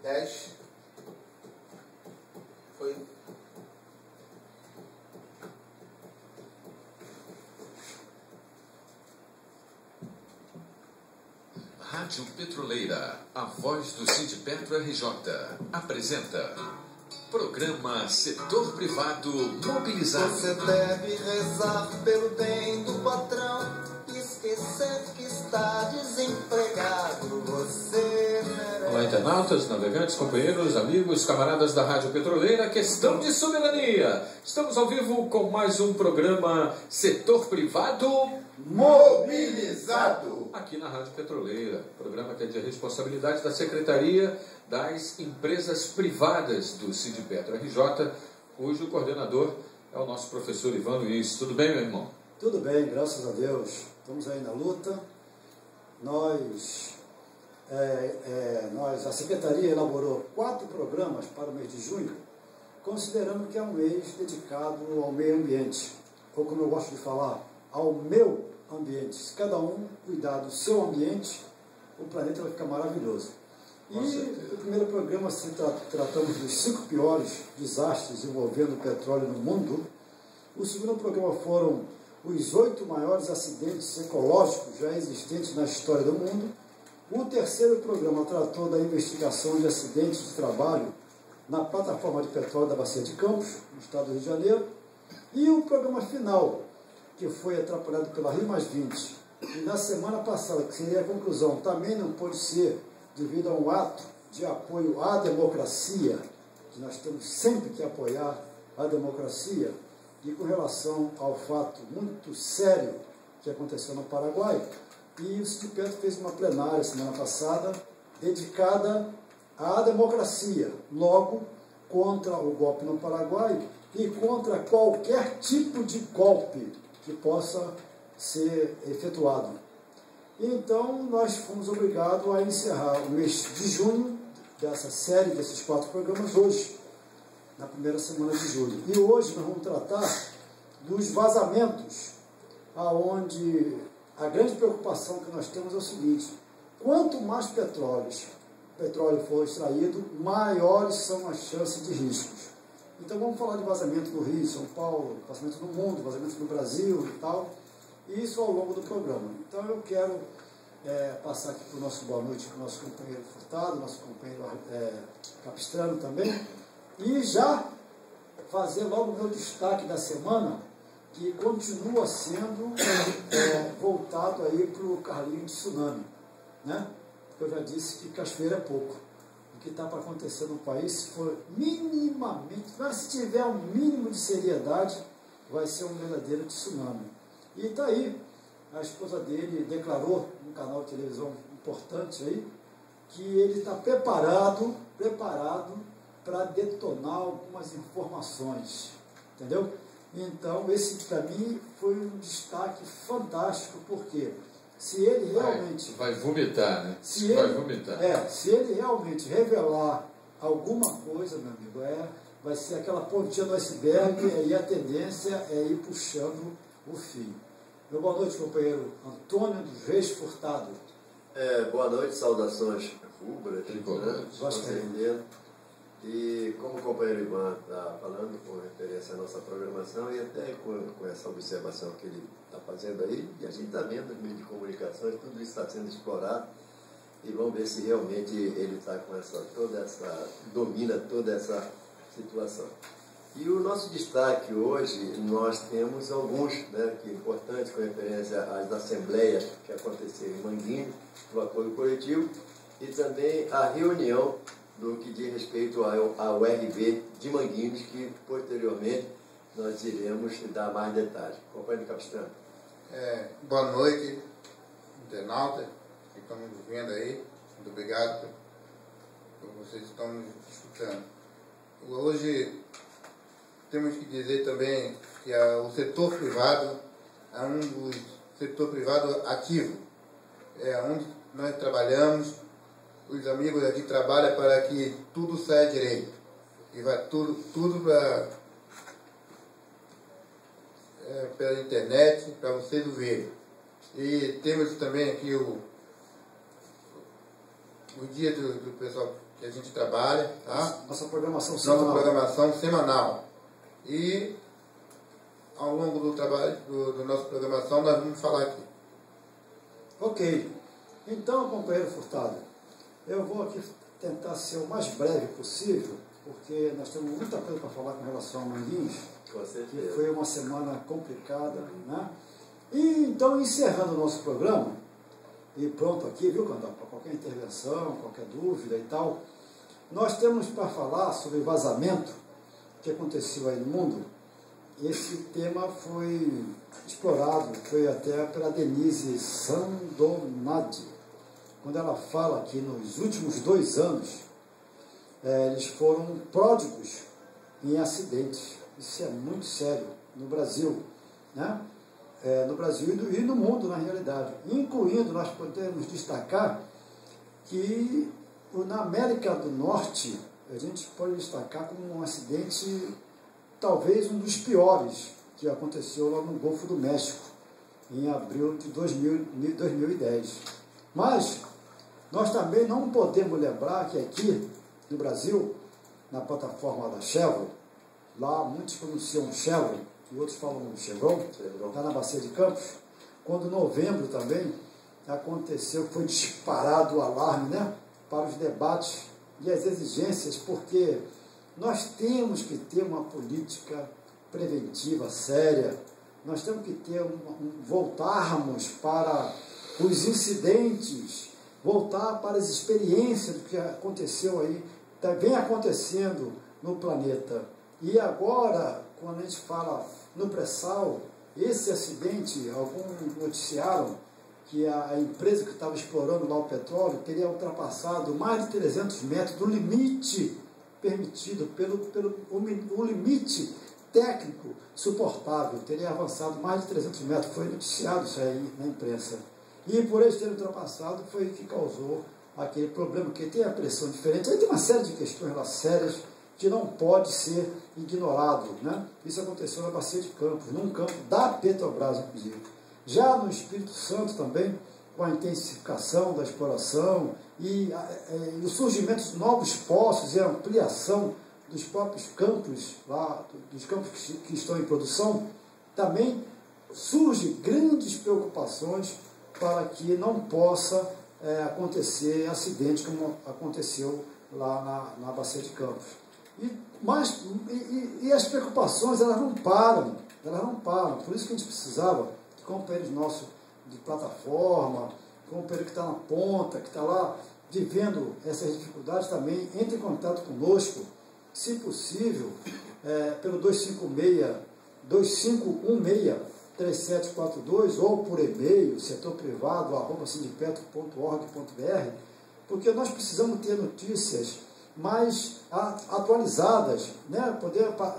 10. Foi. Rádio Petroleira, a voz do Sindipetro RJ, apresenta programa Setor Privado Mobilizado. Você deve rezar pelo bem do patrão, esquecer que está desempregado. Você merece. Olá, internautas, navegantes, companheiros, amigos, camaradas da Rádio Petroleira, questão de soberania. Estamos ao vivo com mais um programa Setor Privado Mobilizado. aqui na Rádio Petroleira. Programa que é de responsabilidade da Secretaria das Empresas Privadas do Sindipetro RJ, cujo coordenador é o nosso professor Ivan Luiz. Tudo bem, meu irmão? Tudo bem, graças a Deus. Estamos aí na luta. A Secretaria elaborou 4 programas para o mês de junho, considerando que é um mês dedicado ao meio ambiente, ou como eu gosto de falar, ao meu ambiente. Se cada um cuidar do seu ambiente, o planeta vai ficar maravilhoso. E no primeiro programa tratamos dos 5 piores desastres envolvendo o petróleo no mundo. O segundo programa foram os 8 maiores acidentes ecológicos já existentes na história do mundo. O terceiro programa tratou da investigação de acidentes de trabalho na plataforma de petróleo da Bacia de Campos, no estado do Rio de Janeiro. E o programa final, que foi atrapalhado pela RIMAS-20, e na semana passada, que seria a conclusão, também não pôde ser devido a um ato de apoio à democracia, que nós temos sempre que apoiar a democracia, e com relação ao fato muito sério que aconteceu no Paraguai. E o Sindipetro fez uma plenária semana passada dedicada à democracia, logo contra o golpe no Paraguai e contra qualquer tipo de golpe que possa ser efetuado. Então, nós fomos obrigados a encerrar o mês de junho dessa série, desses 4 programas, hoje, na primeira semana de julho. E hoje nós vamos tratar dos vazamentos, aonde a grande preocupação que nós temos é o seguinte: quanto mais petróleo for extraído, maiores são as chances de riscos. Então vamos falar de vazamento no Rio, São Paulo, vazamento no mundo, vazamento no Brasil e tal, e isso ao longo do programa. Então eu quero passar aqui para o nosso boa noite para o nosso companheiro Furtado, nosso companheiro Capistrano também, e já fazer logo o meu destaque da semana, que continua sendo voltado aí para o Carlinho de Tsunami, né? Eu já disse que cachoeira é pouco. O que está para acontecer no país, se for minimamente, mas se tiver um mínimo de seriedade, vai ser um verdadeiro tsunami. E está aí, a esposa dele declarou num canal de televisão importante aí, que ele está preparado para detonar algumas informações, entendeu? Então, esse para mim foi um destaque fantástico, porque se ele realmente... Vai vomitar, né? Se ele realmente revelar alguma coisa, meu amigo, vai ser aquela pontinha do iceberg, e a tendência é ir puxando o fio. Meu boa noite, companheiro Antônio dos Reis Furtado. Boa noite, saudações rubras, né? E como o companheiro Ivan está falando, com referência à nossa programação e até com essa observação que ele está fazendo aí, e a gente está vendo nos meios de comunicações, tudo isso está sendo explorado, e vamos ver se realmente ele está com domina toda essa situação. E o nosso destaque hoje, nós temos alguns, né, que é importante com referência às assembleias que aconteceram em Manguinhos, do apoio coletivo, e também a reunião do que diz respeito ao RB de Manguinhos, que posteriormente nós iremos dar mais detalhes. Companheiro Capistrano. Boa noite, internauta, que estão nos vendo aí. Muito obrigado por vocês que estão nos escutando. Hoje temos que dizer também que o setor privado é um dos setor privado ativo, onde nós trabalhamos. Os amigos aqui trabalham para que tudo saia direito. E vai tudo pela internet, para vocês verem. E temos também aqui o dia do pessoal que a gente trabalha, tá? Nossa programação semanal. Nossa programação semanal. E ao longo do trabalho, do nossa programação, nós vamos falar aqui. Ok. Então, companheiro Furtado, eu vou aqui tentar ser o mais breve possível, porque nós temos muita coisa para falar com relação a Manguinhos, que foi uma semana complicada, né? E então, encerrando o nosso programa, e pronto aqui, viu, Candal, para qualquer intervenção, qualquer dúvida e tal, nós temos para falar sobre vazamento que aconteceu aí no mundo. Esse tema foi explorado, foi até pela Denise Sandonadi, quando ela fala que nos últimos 2 anos eles foram pródigos em acidentes. Isso é muito sério no Brasil, né? No Brasil e no mundo, na realidade. Incluindo, nós podemos destacar que na América do Norte, a gente pode destacar como um acidente, talvez um dos piores, que aconteceu lá no Golfo do México, em abril de 2010. Mas nós também não podemos lembrar que aqui no Brasil, na plataforma da Chevron, lá muitos pronunciam Chevron e outros falam Chevron, está na Bacia de Campos, quando em novembro também aconteceu, foi disparado o alarme, né, para os debates e as exigências, porque nós temos que ter uma política preventiva séria, nós temos que ter voltarmos para os incidentes, voltar para as experiências do que aconteceu aí, vem acontecendo no planeta. E agora, quando a gente fala no pré-sal, esse acidente, alguns noticiaram que a empresa que estava explorando lá o petróleo teria ultrapassado mais de 300 metros do limite permitido, o limite técnico suportável, teria avançado mais de 300 metros, foi noticiado isso aí na imprensa. E por eles terem ultrapassado foi que causou aquele problema, porque tem a pressão diferente, aí tem uma série de questões lá sérias que não pode ser ignorado, né? Isso aconteceu na Bacia de Campos, num campo da Petrobras, inclusive. Já no Espírito Santo também, com a intensificação da exploração e o surgimento de novos poços e a ampliação dos próprios campos, lá, dos campos que estão em produção, também surgem grandes preocupações para que não possa acontecer acidente como aconteceu lá na Bacia de Campos. E as preocupações, elas não param, por isso que a gente precisava de companheiros nossos de plataforma, companheiro que está na ponta, que está lá vivendo essas dificuldades também, entre em contato conosco, se possível, pelo 2516-3742 ou por e-mail, setorprivado@sindipetro.org.br, porque nós precisamos ter notícias mais atualizadas, né?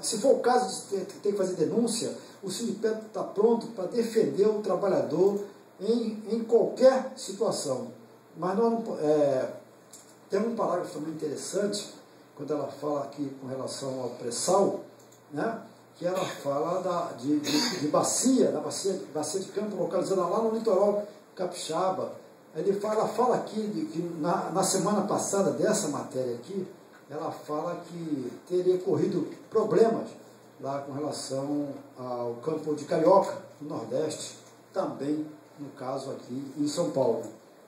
Se for o caso de ter que fazer denúncia, o Sindipetro está pronto para defender o trabalhador em qualquer situação. Mas nós não, tem um parágrafo também interessante, quando ela fala aqui com relação ao pré-sal, né? Que ela fala de bacia, da bacia de campo, localizada lá no litoral capixaba. Ela fala aqui que na semana passada dessa matéria aqui, ela fala que teria ocorrido problemas lá com relação ao campo de Carioca, no Nordeste, também no caso aqui em São Paulo.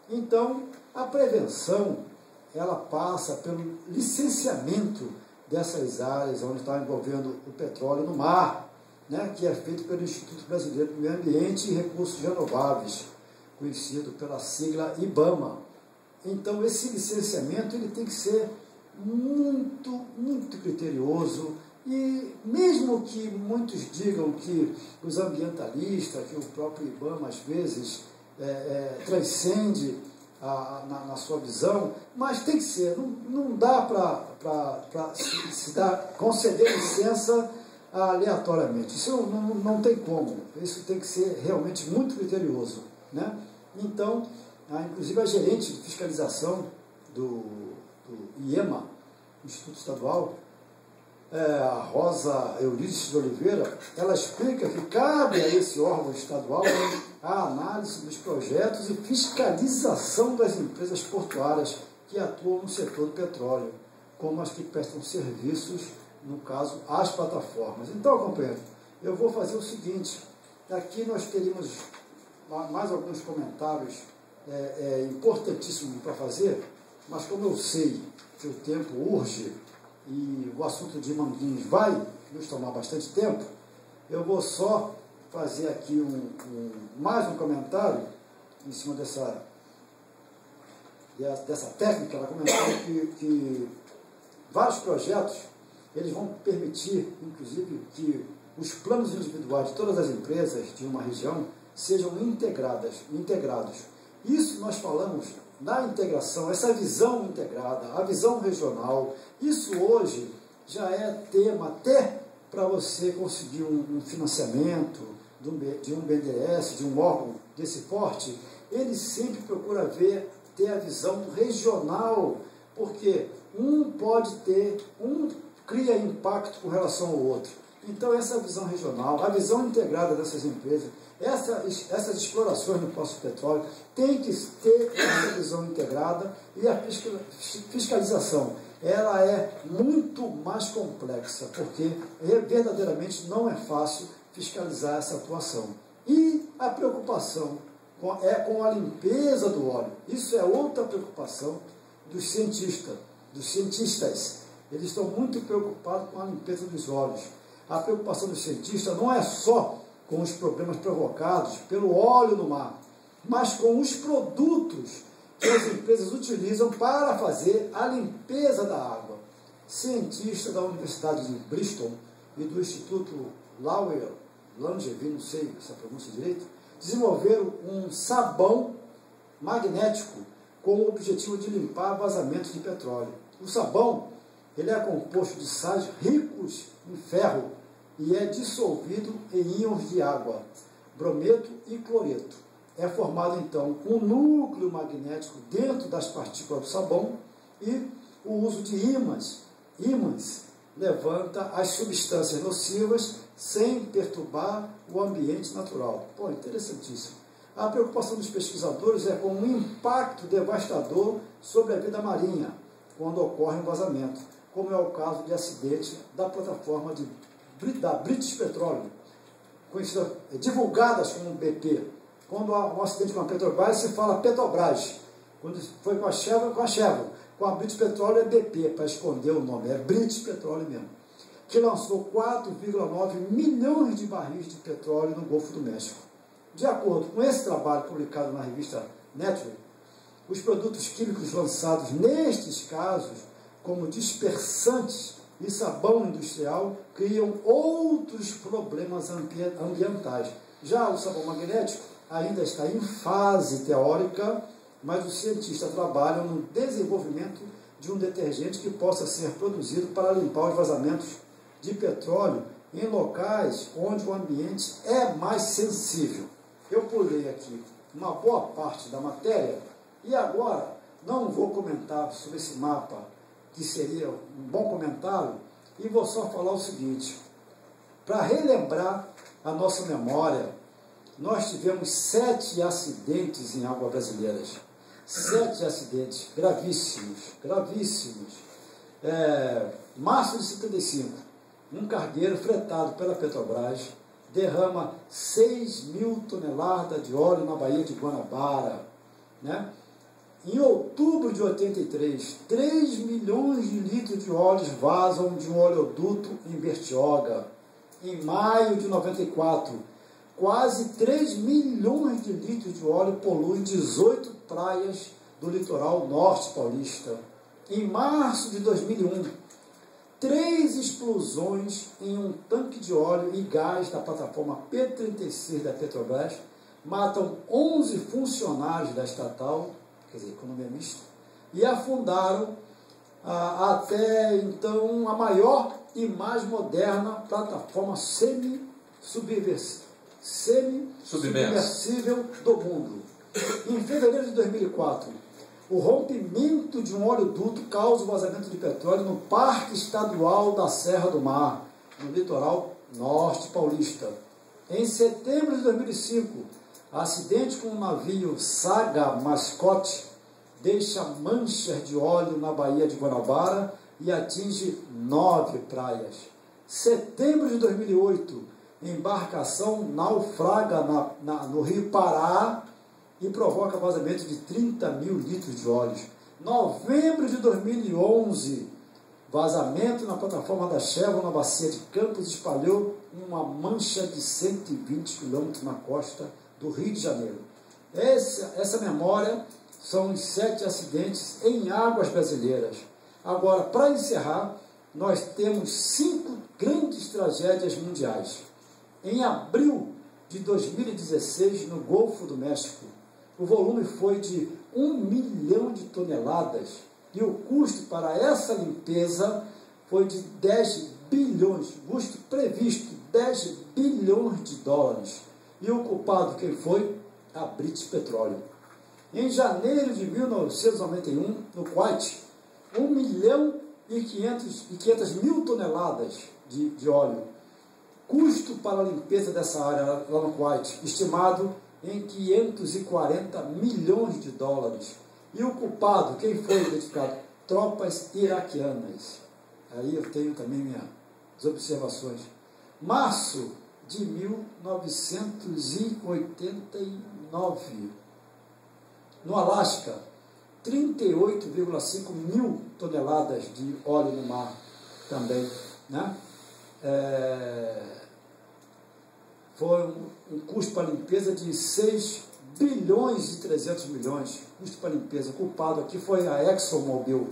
Então, a prevenção, ela passa pelo licenciamento dessas áreas onde está envolvendo o petróleo no mar, né, que é feito pelo Instituto Brasileiro do Meio Ambiente e Recursos Renováveis, conhecido pela sigla IBAMA. Então, esse licenciamento ele tem que ser muito, muito criterioso, e mesmo que muitos digam que os ambientalistas, que o próprio IBAMA às vezes transcende na sua visão, mas tem que ser, não dá para conceder licença aleatoriamente, isso não tem como, isso tem que ser realmente muito criterioso, né? Então, inclusive a gerente de fiscalização do IEMA, Instituto Estadual, a Rosa Eurídice de Oliveira, ela explica que cabe a esse órgão estadual a análise dos projetos e fiscalização das empresas portuárias que atuam no setor do petróleo, como as que prestam serviços, no caso, às plataformas. Então, companheiro, eu vou fazer o seguinte, aqui nós teríamos mais alguns comentários importantíssimos para fazer, mas como eu sei que o tempo urge e o assunto de Manguinhos vai nos tomar bastante tempo, eu vou só fazer aqui mais um comentário em cima dessa técnica. Ela comentou que vários projetos eles vão permitir, inclusive, que os planos individuais de todas as empresas de uma região sejam integrados. Isso nós falamos na integração, essa visão integrada, a visão regional. Isso hoje já é tema até para você conseguir um financiamento de um BNDES, de um órgão desse porte. Ele sempre procura ter a visão regional, porque um cria impacto com relação ao outro. Então, essa visão regional, a visão integrada dessas empresas, essas explorações no Poço de Petróleo, tem que ter uma visão integrada, e a fiscalização, ela é muito mais complexa, porque verdadeiramente não é fácil fiscalizar essa atuação. E a preocupação é com a limpeza do óleo. Isso é outra preocupação dos cientistas. Eles estão muito preocupados com a limpeza dos óleos. A preocupação dos cientistas não é só com os problemas provocados pelo óleo no mar, mas com os produtos que as empresas utilizam para fazer a limpeza da água. Cientistas da Universidade de Bristol e do Instituto Langevin, não sei se a pronúncia direito, desenvolveram um sabão magnético com o objetivo de limpar vazamentos de petróleo. O sabão ele é composto de sais ricos em ferro e é dissolvido em íons de água, brometo e cloreto. É formado, então, um núcleo magnético dentro das partículas do sabão e o uso de ímãs levanta as substâncias nocivas sem perturbar o ambiente natural. Pô, interessantíssimo. A preocupação dos pesquisadores é com um impacto devastador sobre a vida marinha, quando ocorre um vazamento, como é o caso de acidente da plataforma da British Petroleum, divulgadas como BP. Quando há um acidente com a Petrobras, se fala Petrobras. Quando foi com a Chevron, com a British Petroleum é BP, para esconder o nome, é British Petroleum mesmo, que lançou 4,9 milhões de barris de petróleo no Golfo do México. De acordo com esse trabalho publicado na revista Nature, os produtos químicos lançados nestes casos, como dispersantes e sabão industrial, criam outros problemas ambientais. Já o sabão magnético ainda está em fase teórica, mas os cientistas trabalham no desenvolvimento de um detergente que possa ser produzido para limpar os vazamentos de petróleo em locais onde o ambiente é mais sensível. Eu pulei aqui uma boa parte da matéria e agora não vou comentar sobre esse mapa, que seria um bom comentário, e vou só falar o seguinte: para relembrar a nossa memória, nós tivemos 7 acidentes em águas brasileiras. 7 acidentes gravíssimos. Março de 75, um cargueiro fretado pela Petrobras derrama 6.000 toneladas de óleo na Baía de Guanabara, né? Em outubro de 83, 3 milhões de litros de óleo vazam de um oleoduto em Bertioga. Em maio de 94, quase 3 milhões de litros de óleo poluem 18 praias do litoral norte paulista. Em março de 2001, 3 explosões em um tanque de óleo e gás da plataforma P36 da Petrobras matam 11 funcionários da estatal, quer dizer, economia mista, e afundaram até então a maior e mais moderna plataforma semi-submersível do mundo. Em fevereiro de 2004, o rompimento de um oleoduto causa o vazamento de petróleo no Parque Estadual da Serra do Mar, no litoral norte paulista. Em setembro de 2005, acidente com o navio Saga Mascote deixa manchas de óleo na Baía de Guanabara e atinge 9 praias. Setembro de 2008, embarcação naufraga no Rio Pará e provoca vazamento de 30 mil litros de óleo. Novembro de 2011, vazamento na plataforma da Chevron na Bacia de Campos espalhou uma mancha de 120 quilômetros na costa do Rio de Janeiro. Essa memória são os 7 acidentes em águas brasileiras. Agora, para encerrar, nós temos 5 grandes tragédias mundiais. Em abril de 2016, no Golfo do México, o volume foi de 1 milhão de toneladas e o custo para essa limpeza foi de 10 bilhões, custo previsto 10 bilhões de dólares. E o culpado quem foi? A British Petroleum. Em janeiro de 1991, no Kuwait, 1 milhão e 500 mil toneladas de óleo. Custo para a limpeza dessa área lá no Kuwait, estimado em 540 milhões de dólares. E o culpado, quem foi identificado? Tropas iraquianas. Aí eu tenho também minhas observações. Março de 1989, no Alasca, 38,5 mil toneladas de óleo no mar também, né? Foi um custo para limpeza de 6 bilhões e 300 milhões, custo para limpeza. O culpado aqui foi a ExxonMobil.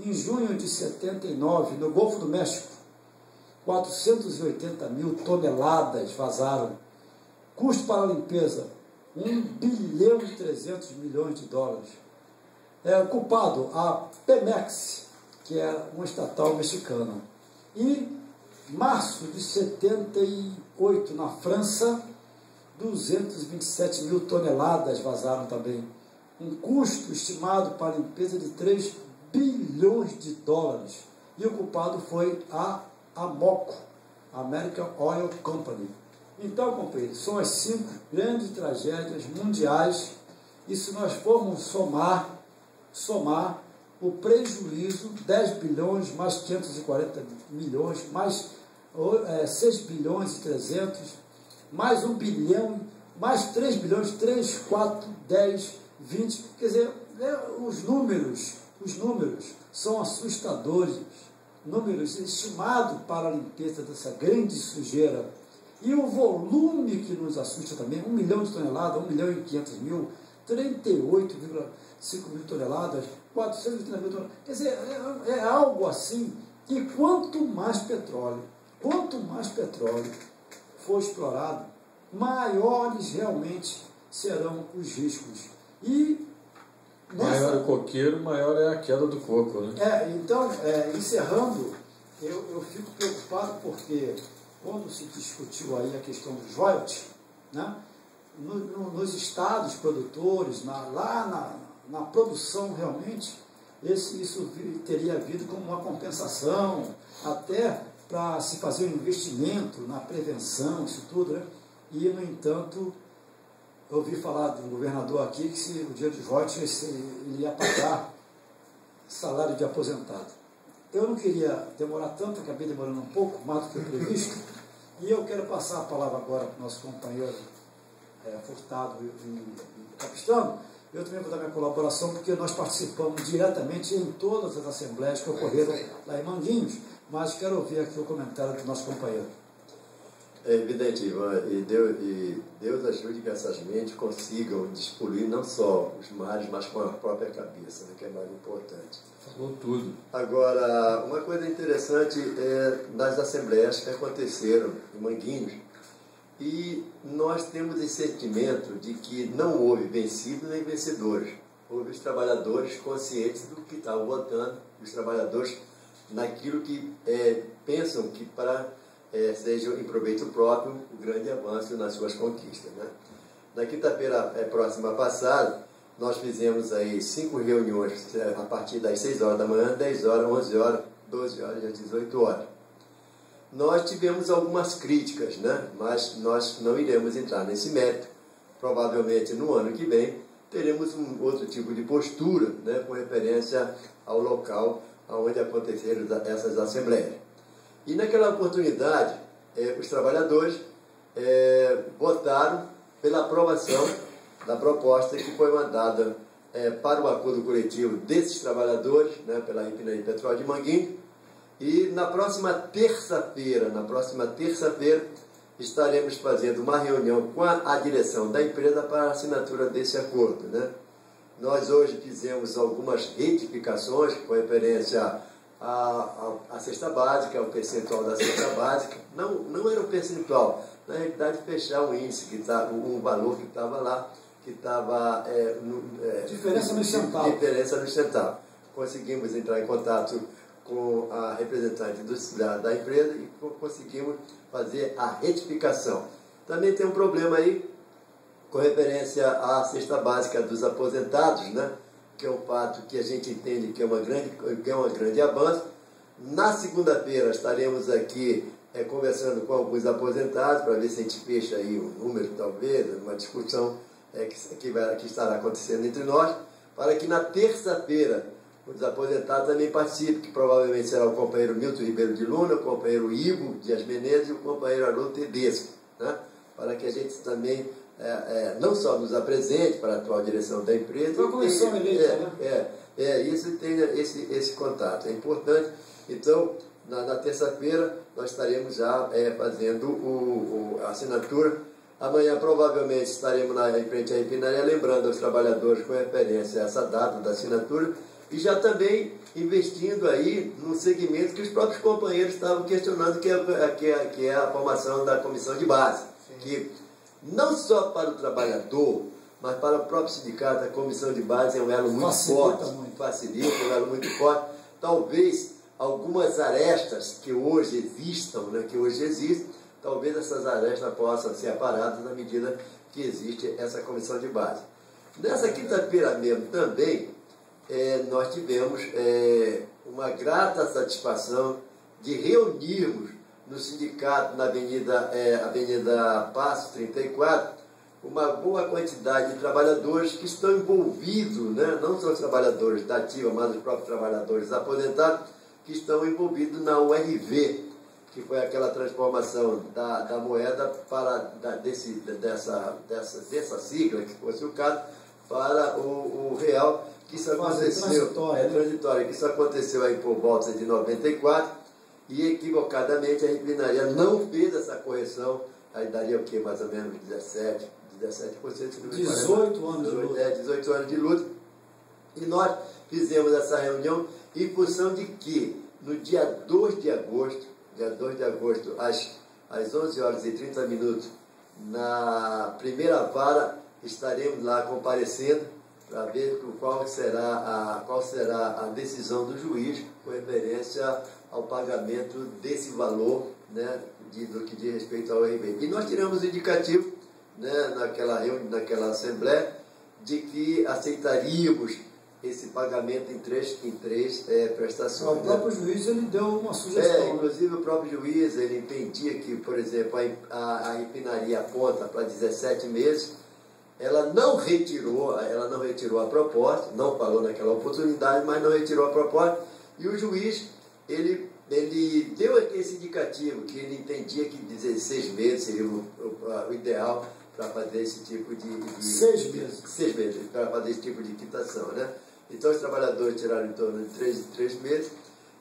Em junho de 79, no Golfo do México, 480 mil toneladas vazaram. Custo para a limpeza, 1 bilhão e 300 milhões de dólares. Culpado, a Pemex, que é uma estatal mexicana. E março de 78, na França, 227 mil toneladas vazaram também. Um custo estimado para a limpeza de 3 bilhões de dólares. E o culpado foi a AMOCO, American Oil Company. Então, companheiros, são as 5 grandes tragédias mundiais. E se nós formos somar o prejuízo, 10 bilhões mais 540 milhões, mais 6 bilhões e 300, mais 1 bilhão, mais 3 bilhões, 3, 4, 10, 20, quer dizer, os números são assustadores, números estimados para a limpeza dessa grande sujeira. E o volume que nos assusta também, 1 milhão de toneladas, 1 milhão e 500 mil, 38,5 mil toneladas, 430 mil toneladas. Quer dizer, é algo assim que quanto mais petróleo for explorado, maiores realmente serão os riscos. E maior o coqueiro, maior é a queda do coco, né? Então, encerrando, eu fico preocupado porque quando se discutiu aí a questão dos royalties, né, nos estados produtores, lá na produção realmente, isso teria havido como uma compensação, até para se fazer um investimento na prevenção, isso tudo, né? E, no entanto, eu ouvi falar de um governador aqui que se o dia dos royalties ele ia pagar salário de aposentado. Eu não queria demorar tanto, acabei demorando um pouco, mais do que o previsto, e eu quero passar a palavra agora para o nosso companheiro Furtado e Capistrano. Eu também vou dar minha colaboração, porque nós participamos diretamente em todas as assembleias que ocorreram lá em Manguinhos, mas quero ouvir aqui o comentário do nosso companheiro. É evidente, Ivan, e Deus ajude que essas mentes consigam despoluir não só os mares, mas com a própria cabeça, né, que é mais importante. Falou tudo. Agora, uma coisa interessante é nas assembleias que aconteceram em Manguinhos, e nós temos esse sentimento de que não houve vencidos nem vencedores. Houve os trabalhadores conscientes do que estavam votando, os trabalhadores naquilo que pensam que seja em proveito próprio o grande avanço nas suas conquistas, né? Na quinta-feira próxima passada, nós fizemos aí 5 reuniões a partir das 6 horas da manhã, 10 horas, 11 horas, 12 horas e às 18 horas. Nós tivemos algumas críticas, né? Mas nós não iremos entrar nesse mérito. Provavelmente no ano que vem teremos um outro tipo de postura, né, com referência ao local onde aconteceram essas assembleias. E naquela oportunidade, os trabalhadores votaram pela aprovação da proposta que foi mandada para o acordo coletivo desses trabalhadores, né, pela Refinaria Petróleo de Manguinhos. E na próxima terça-feira, estaremos fazendo uma reunião com a direção da empresa para a assinatura desse acordo, né? Nós hoje fizemos algumas retificações com referência à cesta básica, ao percentual da cesta básica. Não era o percentual, na realidade fechar o índice, um valor que estava lá, que estava... diferença nos centavos. Diferença nos centavos. Conseguimos entrar em contato com a representante da empresa e conseguimos fazer a retificação. Também tem um problema aí com referência à cesta básica dos aposentados, né? Que é um fato que a gente entende que é um grande avanço. Na segunda-feira estaremos aqui conversando com alguns aposentados para ver se a gente fecha aí um número, talvez, uma discussão que estará acontecendo entre nós, para que na terça-feira os aposentados também participem, que provavelmente será o companheiro Milton Ribeiro de Luna, o companheiro Ivo Dias Menezes e o companheiro Haroldo Tedesco, né? Para que a gente também não só nos apresente para a atual direção da empresa, foi a comissão eleita, né? Isso tenha esse contato, é importante. Então, na terça-feira, nós estaremos já fazendo a assinatura. Amanhã, provavelmente, estaremos em frente à refinaria, lembrando aos trabalhadores com referência a essa data da assinatura, e já também investindo aí no segmento que os próprios companheiros estavam questionando, que é a formação da comissão de base. Sim. Que não só para o trabalhador, mas para o próprio sindicato, a comissão de base é um elo muito forte. Facilita, um elo muito forte. Talvez algumas arestas que hoje existam, né, talvez essas arestas possam ser aparadas na medida que existe essa comissão de base. Nessa quinta-feira mesmo também, nós tivemos uma grata satisfação de reunirmos no sindicato, na Avenida Passo 34, uma boa quantidade de trabalhadores que estão envolvidos, né? Não só os trabalhadores da ativa, mas os próprios trabalhadores aposentados, que estão envolvidos na URV, que foi aquela transformação da moeda dessa sigla, que fosse o caso, para o real, que isso aconteceu, transitório, que isso aconteceu aí por volta de 94, e equivocadamente a refinaria não fez essa correção, aí daria o que, mais ou menos 17%. 18 anos de luta. 18 anos de luta. E nós fizemos essa reunião em função de que, no dia 2 de agosto, às 11 horas e 30 minutos, na primeira vara, estaremos lá comparecendo para ver qual será a decisão do juiz com referência ao pagamento desse valor, né, do que diz respeito ao RB. E nós tiramos o indicativo, né, naquela assembleia, de que aceitaríamos esse pagamento em três prestações. O próprio juiz ele deu uma sugestão. Inclusive o próprio juiz ele entendia que, por exemplo, a refinaria aponta para 17 meses, ela não retirou a proposta, não falou naquela oportunidade, mas não retirou a proposta, e o juiz ele deu esse indicativo, que ele entendia que 16 meses seria o ideal para fazer esse tipo de 6 meses. 6 meses, para fazer esse tipo de quitação, né? Então os trabalhadores tiraram em torno de 3 meses,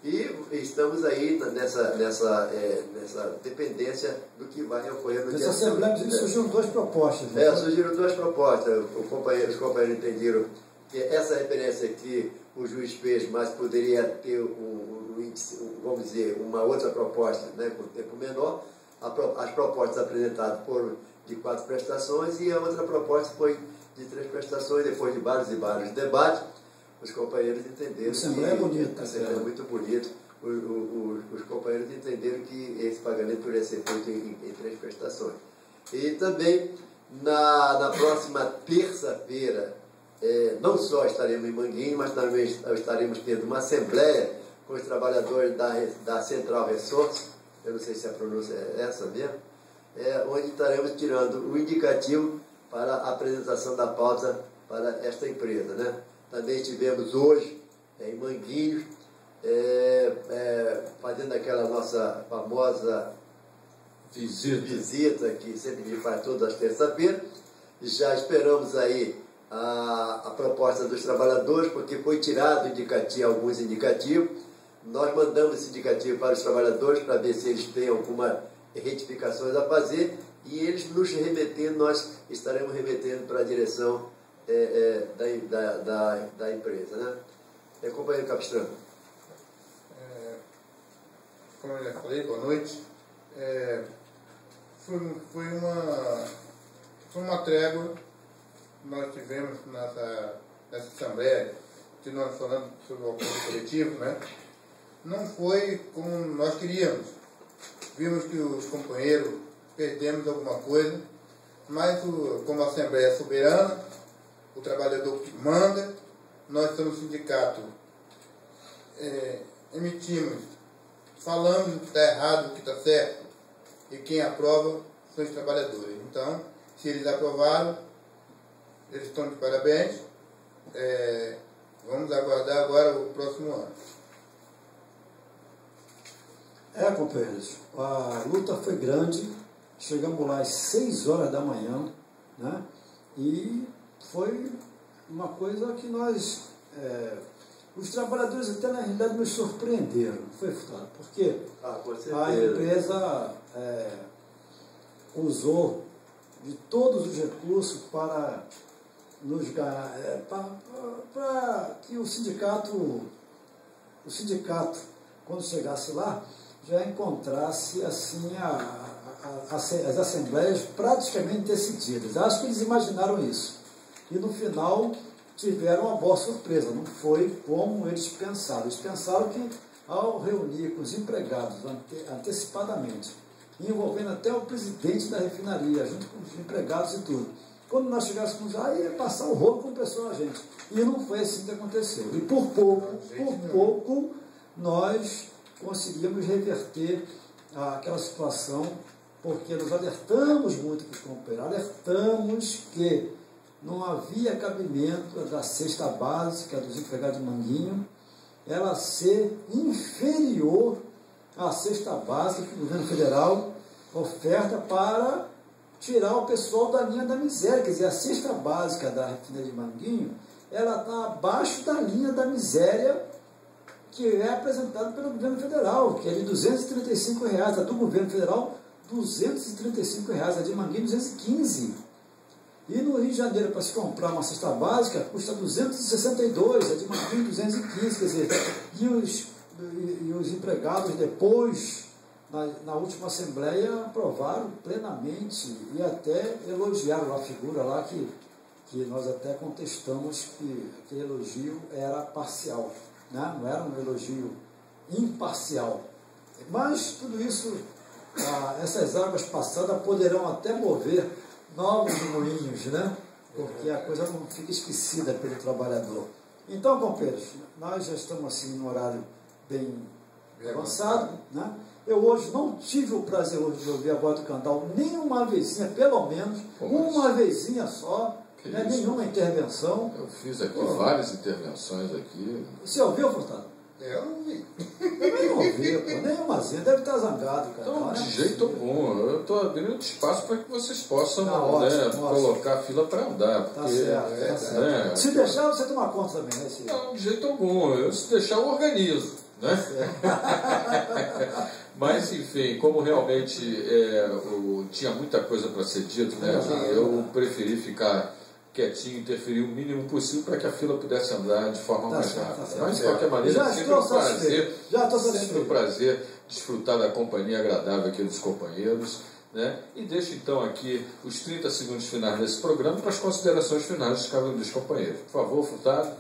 e estamos aí nessa dependência do que vai ocorrer no dia. Nessa assembleia surgiram 2 propostas. Né? Surgiram 2 propostas. Os companheiros entenderam que essa referência que o juiz fez, mas poderia ter vamos dizer, uma outra proposta, né, com tempo menor. As propostas apresentadas foram de 4 prestações e a outra proposta foi de 3 prestações, depois de vários e vários debates. Os companheiros entenderam a assembleia é bonita. A assembleia é muito bonita. Os companheiros entenderam que esse pagamento poderia ser feito em 3 prestações. E também, na próxima terça-feira, não só estaremos em Manguinhos, mas também estaremos tendo uma assembleia com os trabalhadores da Central Resource, eu não sei se a pronúncia é essa mesmo, onde estaremos tirando o indicativo para a apresentação da pauta para esta empresa, né? Também tivemos hoje, em Manguinhos, fazendo aquela nossa famosa visita que sempre me faz todas as terças-feiras. Já esperamos aí a proposta dos trabalhadores, porque foi tirado alguns indicativos. Nós mandamos esse indicativo para os trabalhadores para ver se eles têm alguma retificações a fazer, e eles nos remetendo, nós estaremos remetendo para a direção da empresa, né? Companheiro Capistrano. Como eu já falei, boa noite. Foi uma trégua que nós tivemos nessa assembleia, que nós falamos sobre o acordo coletivo, né? Não foi como nós queríamos. Vimos que os companheiros perdemos alguma coisa, mas como a Assembleia é soberana, o trabalhador que manda, nós somos sindicato, emitimos, falamos o que está errado, o que está certo, e quem aprova são os trabalhadores. Então, se eles aprovaram, eles estão de parabéns. Vamos aguardar agora o próximo ano. Companheiros, a luta foi grande, chegamos lá às 6 horas da manhã, né? E foi uma coisa que nós, os trabalhadores até na realidade nos surpreenderam, foi Furtado, porque a empresa usou de todos os recursos para nos para que o sindicato, quando chegasse lá, já encontrasse assim as assembleias praticamente decididas. Acho que eles imaginaram isso. E no final tiveram uma boa surpresa. Não foi como eles pensaram. Eles pensaram que ao reunir com os empregados antecipadamente, envolvendo até o presidente da refinaria, junto com os empregados e tudo, quando nós chegássemos lá, ia passar o rolo com o pessoal a gente. E não foi assim que aconteceu. E por pouco, nós conseguimos reverter aquela situação, porque nós alertamos muito para os companheiros, alertamos que não havia cabimento da cesta básica dos empregados de Manguinho, ela ser inferior à cesta básica que o governo federal oferta para tirar o pessoal da linha da miséria. Quer dizer, a cesta básica da refinaria de Manguinho, ela está abaixo da linha da miséria que é apresentado pelo governo federal, que é de R$ 235, a do governo federal R$ 235, a de Manguinho R$ 215. E no Rio de Janeiro, para se comprar uma cesta básica, custa R$ 262, a de Manguinho R$ 215, quer dizer, e os empregados depois, na última Assembleia, aprovaram plenamente e até elogiaram a figura lá que nós até contestamos que aquele elogio era parcial. Não era um elogio imparcial. Mas tudo isso, essas águas passadas poderão até mover novos moinhos, né? Porque a coisa não fica esquecida pelo trabalhador. Então, companheiros, nós já estamos assim no horário bem avançado, né? Eu hoje não tive o prazer de ouvir a voz do Candal nem uma vezinha, pelo menos, uma vezinha só. Não é nenhuma intervenção. Eu fiz aqui várias intervenções aqui. Você ouviu, Furtado? Eu não vi. Eu não ouvi, nenhumazinha. Deve estar zangado, cara. Não, de jeito algum. Eu estou abrindo espaço para que vocês possam colocar a fila para andar. Tá certo. Se deixar, você toma conta também, né? Não, de jeito algum. Se deixar, eu organizo. Né? Mas, enfim, como realmente tinha muita coisa para ser dito, né? Eu preferi ficar quietinho, interferir o mínimo possível para que a fila pudesse andar de forma mais rápida. Mas, de qualquer maneira, sempre um prazer desfrutar da companhia agradável aqui dos companheiros. Né? E deixo então aqui os 30 segundos finais desse programa para as considerações finais de cada um dos companheiros. Por favor, Furtado.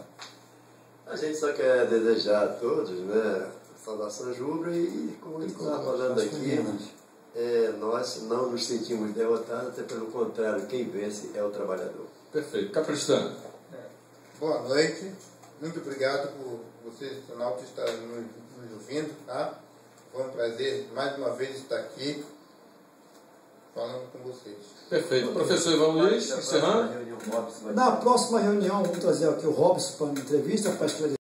A gente só quer desejar a todos, né, saudações rubras e como a gente estava falando aqui, nós não nos sentimos derrotados, até pelo contrário, quem vence é o trabalhador. Perfeito. Capistrano. Boa noite. Muito obrigado por vocês, internautas, estarem nos ouvindo. Tá? Foi um prazer mais uma vez estar aqui. falando com vocês. Perfeito. Professor Ivan Luiz, encerrando. Na próxima reunião, vamos trazer aqui o Robson para uma entrevista para esclarecer